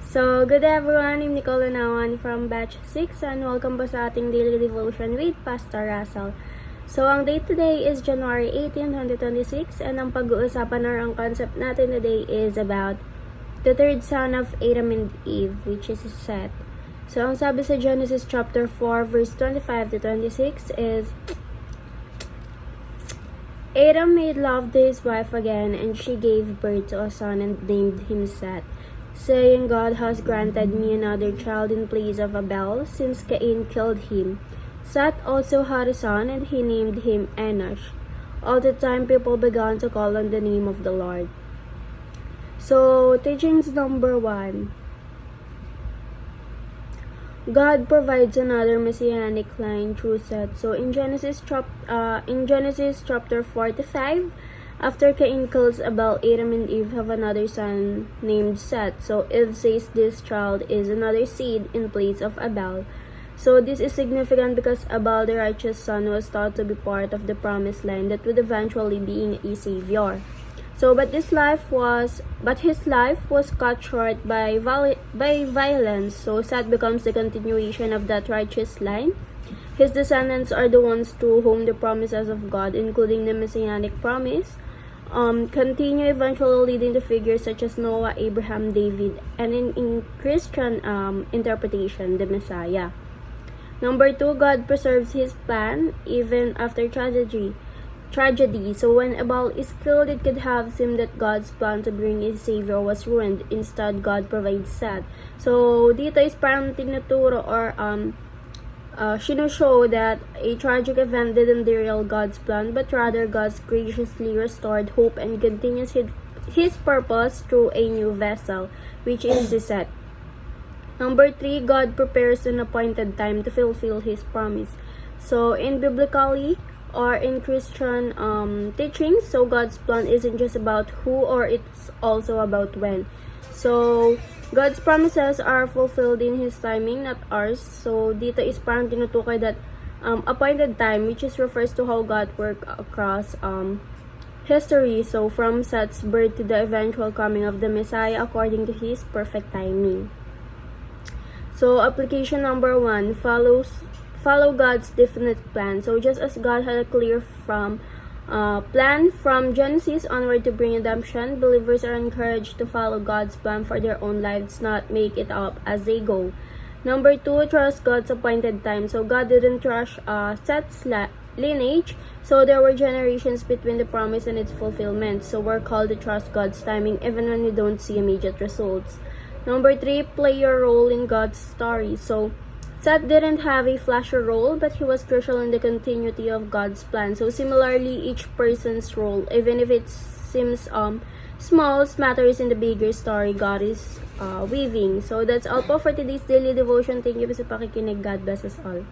So, good day everyone, I'm Nicole Nawan from Batch 6 and welcome po sa ating daily devotion with Pastor Russell. So, ang date today is January 18, 2026 and ang pag-uusapan or ang concept natin today is about the third son of Adam and Eve, which is Seth. So, ang sabi sa Genesis chapter 4 verse 25 to 26 is, Adam made love to his wife again and she gave birth to a son and named him Seth, saying, God has granted me another child in place of Abel, since Cain killed him. Seth also had a son, and he named him Enosh. All the time people began to call on the name of the Lord. So, teachings number 1. God provides another messianic line through Seth. So, in Genesis chapter 45, after Cain kills Abel, Adam and Eve have another son named Seth. So Eve says this child is another seed in place of Abel. So this is significant because Abel, the righteous son, was thought to be part of the promised land that would eventually be a savior. So but his life was cut short by violence. So Seth becomes the continuation of that righteous line. His descendants are the ones to whom the promises of God, including the messianic promise, continue, eventually leading to figures such as Noah, Abraham, David, and in Christian interpretation, the Messiah. Number 2, God preserves his plan even after tragedy. So when Abel is killed, it could have seemed that God's plan to bring his Savior was ruined. Instead, God provides Seth. So dito is parang tinuturo or show that a tragic event didn't derail God's plan, but rather God's graciously restored hope and continues his purpose through a new vessel, which is Seth. Number 3, God prepares an appointed time to fulfill his promise. So in biblically or in Christian teachings, so God's plan isn't just about who, or it's also about when. So God's promises are fulfilled in His timing, not ours. So, dito is parang tinutukoy that appointed time, which is refers to how God worked across history. So, from Seth's birth to the eventual coming of the Messiah according to His perfect timing. So, application number 1, follow God's definite plan. So, just as God had a clear plan from Genesis onward to bring redemption, believers are encouraged to follow God's plan for their own lives, not make it up as they go. Number 2, trust God's appointed time. So God didn't rush Seth's lineage, so there were generations between the promise and its fulfillment. So we're called to trust God's timing even when we don't see immediate results. Number 3, play your role in God's story. So Seth didn't have a flashy role, but he was crucial in the continuity of God's plan. So similarly, each person's role, even if it seems small, matters in the bigger story God is weaving. So that's all po for today's daily devotion. Thank you po sa pakikinig. God bless us all.